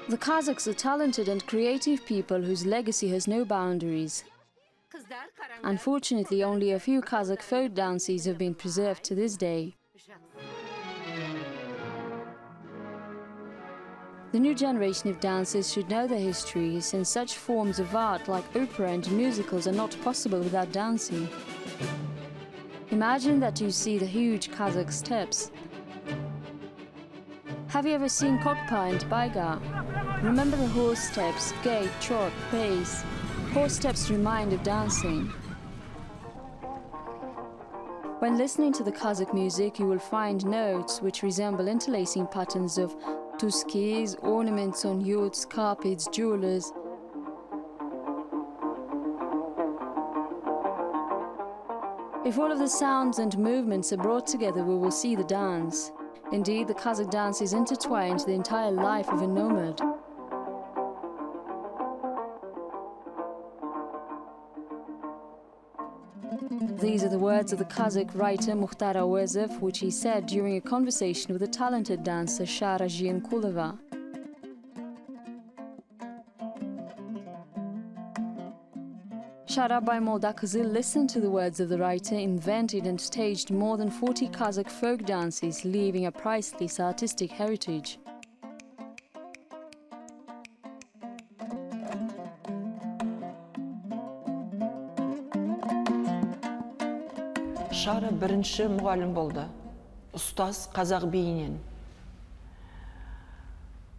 The Kazakhs are talented and creative people whose legacy has no boundaries. Unfortunately, only a few Kazakh folk dances have been preserved to this day. The new generation of dancers should know their history, since such forms of art like opera and musicals are not possible without dancing. Imagine that you see the huge Kazakh steppes. Have you ever seen Kokpa and Baiga? Remember the horse steps, gait, trot, pace. Horse steps remind of dancing. When listening to the Kazakh music, you will find notes which resemble interlacing patterns of tuskis, ornaments on yachts, carpets, jewelers. If all of the sounds and movements are brought together, we will see the dance. Indeed, the Kazakh dance is intertwined the entire life of a nomad. These are the words of the Kazakh writer Mukhtar Awezov, which he said during a conversation with the talented dancer Shara Zhienkulova. Shara Zhienkulova listened to the words of the writer, invented and staged more than 40 Kazakh folk dances, leaving a priceless artistic heritage. Shara birinchi muallim bo'ldi. Ustoz Kazakh biyinен.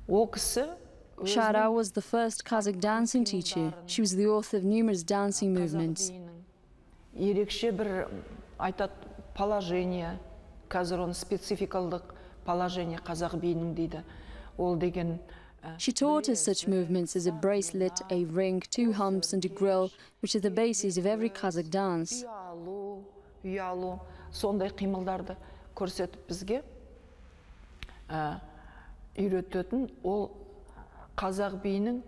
O kişi Shara was the first Kazakh dancing teacher. She was the author of numerous dancing movements. Ерекше bir айтат положение, қазір оны спецификалдық положение Kazakh biyinin дейді. Ол деген She taught us such movements as a bracelet, a ring, 2 humps and a grill, which are the basis of every Kazakh dance. Uyalу, сондай қимылдарды көрсетіп бізге үйрететін ол Kazakh biyinin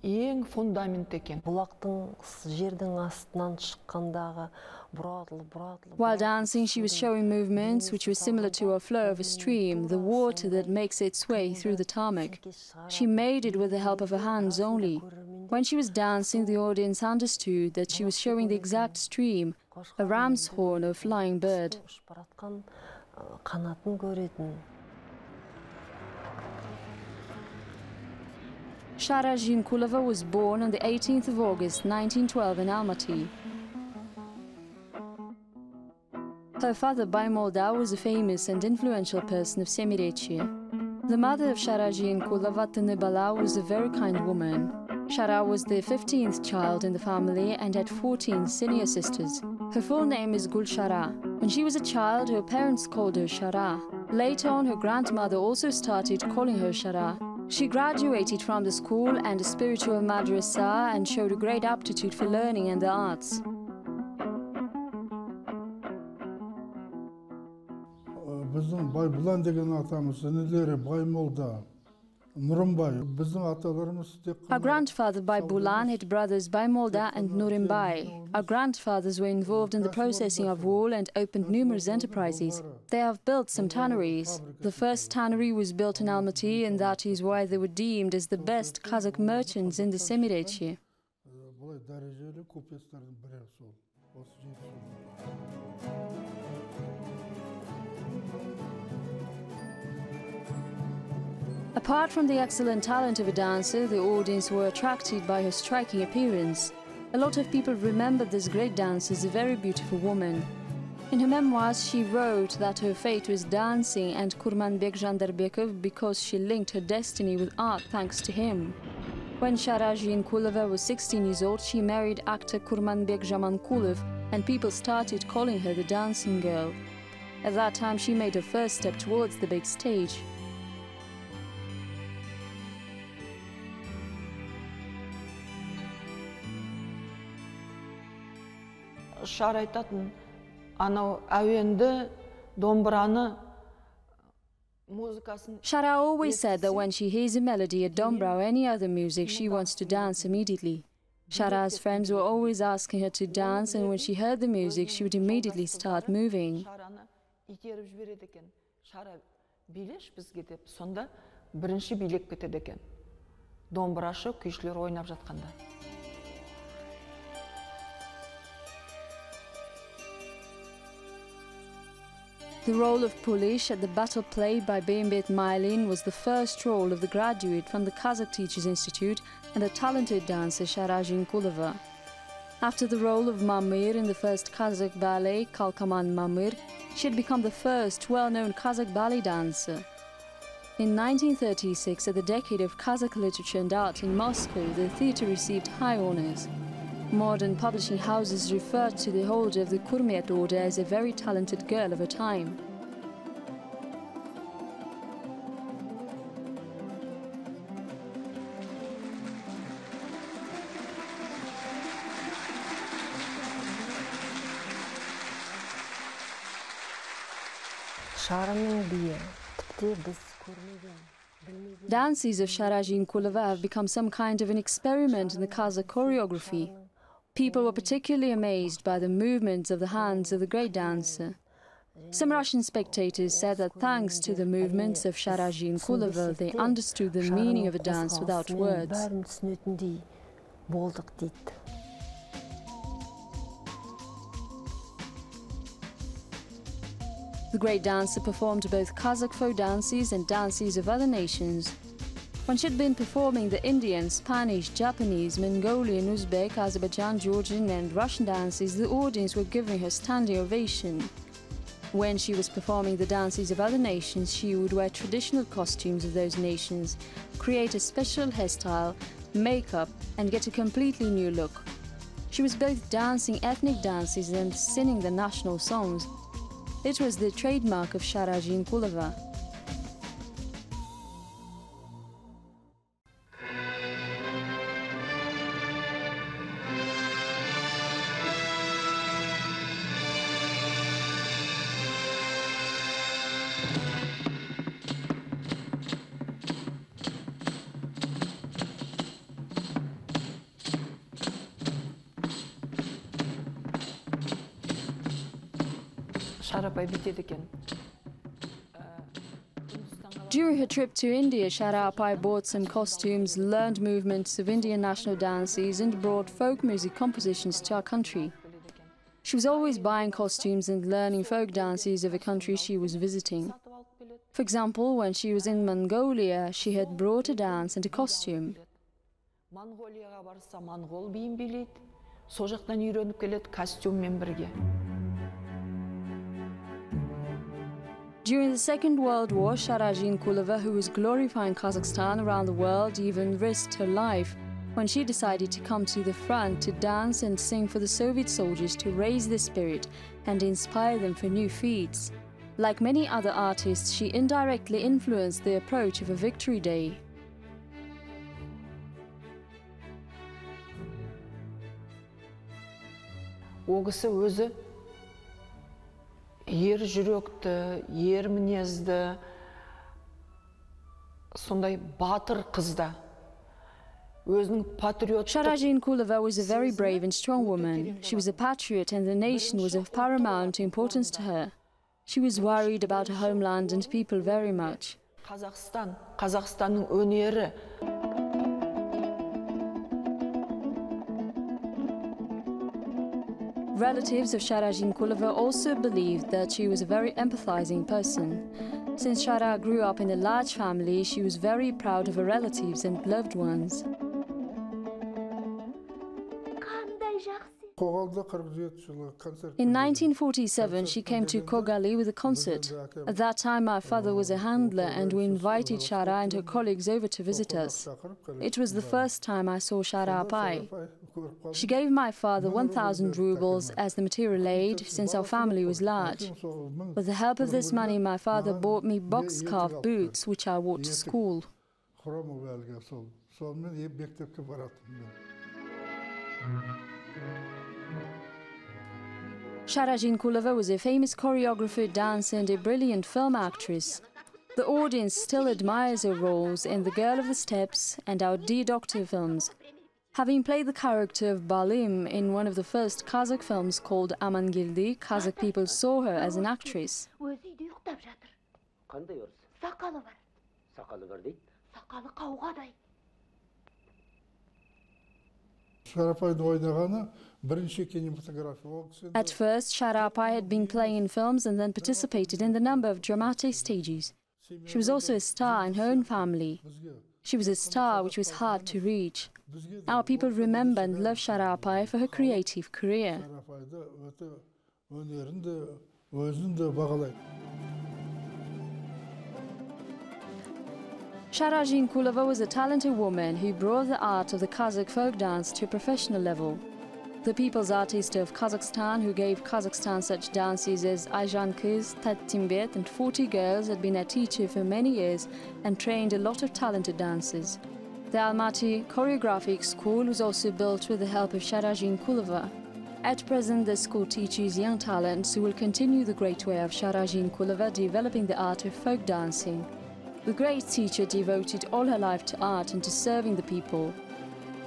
ең фундамент екен. Бұлақтың жердің астынан шыққандағы бұратылы. While dancing, she was showing movements which were similar to a flow of a stream, the water that makes its way through the tarmac. She made it with the help of her hands only. When she was dancing, the audience understood that she was showing the exact stream, a ram's horn or flying bird. Shara Zhienkulova was born on the 18th of August 1912 in Almaty. Her father, Baymolda, was a famous and influential person of Semirechye. The mother of Shara Zhienkulova, Tanebala, was a very kind woman. Shara was the 15th child in the family and had 14 senior sisters. Her full name is Shara. When she was a child, her parents called her Shara. Later on, her grandmother also started calling her Shara. She graduated from the school and a spiritual madrasa and showed a great aptitude for learning and the arts. Our grandfather Baybulan had brothers Baymolda and Nurimbai. Our grandfathers were involved in the processing of wool and opened numerous enterprises. They have built some tanneries. The first tannery was built in Almaty, and that is why they were deemed as the best Kazakh merchants in the Semirechye. Apart from the excellent talent of a dancer, the audience were attracted by her striking appearance. A lot of people remember this great dancer as a very beautiful woman. In her memoirs, she wrote that her fate was dancing and Kurmanbek Jandarbekov because she linked her destiny with art thanks to him. When Shara Zhienkulova was 16 years old, she married actor Kurmanbek Jamankulov, and people started calling her the dancing girl. At that time, she made her first step towards the big stage. Shara айтатын, анау әуенді, домбыраны, музыкасын... Shara always said that when she hears a melody, a dombra or any other music, she wants to dance immediately. Shara's friends were always asking her to dance, and when she heard the music, she would immediately start moving. Shara билеш бізге деп, сонда бірінші билеп кетеді екен. домбырашы күйшілер ойнап жатқанда. The role of Polish at the battle played by Beimbet Mailin was the first role of the graduate from the Kazakh Teachers Institute and the talented dancer Shara Zhienkulova. After the role of Mamir in the first Kazakh ballet, Kalkaman Mamir, she had become the first well-known Kazakh ballet dancer. In 1936, at the decade of Kazakh literature and art in Moscow, the theatre received high honors. Modern publishing houses referred to the holder of the Kurmet order as a very talented girl of her time. Dances of Shara Zhienkulova have become some kind of an experiment in the Kazakh choreography. People were particularly amazed by the movements of the hands of the great dancer. Some Russian spectators said that thanks to the movements of Shara Zhienkulova, they understood the meaning of a dance without words. The great dancer performed both Kazakh folk dances and dances of other nations. When she had been performing the Indian, Spanish, Japanese, Mongolian, Uzbek, Azerbaijan, Georgian and Russian dances, the audience were giving her standing ovation. When she was performing the dances of other nations, she would wear traditional costumes of those nations, create a special hairstyle, makeup, and get a completely new look. She was both dancing ethnic dances and singing the national songs. It was the trademark of Shara Zhienkulova. During her trip to India, Shara Apai bought some costumes, learned movements of Indian national dances and brought folk music compositions to our country. She was always buying costumes and learning folk dances of a country she was visiting. For example, when she was in Mongolia, she had brought a dance and a costume. Mongolia barsa Mongol biyin bilет, сол жақтан үйреніп келеді костюммен бірге. During the Second World War, Shara Zhienkulova, who was glorifying Kazakhstan around the world, even risked her life when she decided to come to the front to dance and sing for the Soviet soldiers to raise their spirit and inspire them for new feats. Like many other artists, she indirectly influenced the approach of a Victory Day. О кісі өзі ер жүректі, ер мінезді, сондай батыр қызда. Shara Zhienkulova was a very brave and strong woman. She was a patriot and the nation was of paramount importance to her. She was worried about her homeland and people very much. Қазақстанның өнері. Relatives of Shara Zhienkulova also believed that she was a very empathizing person. Since Shara grew up in a large family, she was very proud of her relatives and loved ones. In 1947, she came to Kigali with a concert. At that time, my father was a handler and we invited Shara and her colleagues over to visit us. It was the first time I saw Shara Apai. She gave my father 1,000 rubles as the material aid, since our family was large. With the help of this money, my father bought me box-calf boots, which I wore to school. Shara Zhienkulova was a famous choreographer, dancer and a brilliant film actress. The audience still admires her roles in The Girl of the Steppes and Our Dear Doctor films. Having played the character of Balim in one of the first Kazakh films called Amangildi, Kazakh people saw her as an actress. At first, Shara had been playing in films and then participated in a number of dramatic stages. She was also a star in her own family. She was a star which was hard to reach. Our people remember and love Shara for her creative career. Shara Zhienkulova was a talented woman who brought the art of the Kazakh folk dance to a professional level. The people's artist of Kazakhstan, who gave Kazakhstan such dances as Ayjan Kız, Timbet and 40 Girls, had been a teacher for many years and trained a lot of talented dancers. The Almaty Choreographic School was also built with the help of Shara Zhienkulova. At present, the school teaches young talents who will continue the great way of Shara Zhienkulova developing the art of folk dancing. The great teacher devoted all her life to art and to serving the people.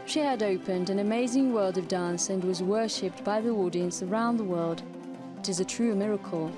She had opened an amazing world of dance and was worshipped by the audience around the world. It is a true miracle.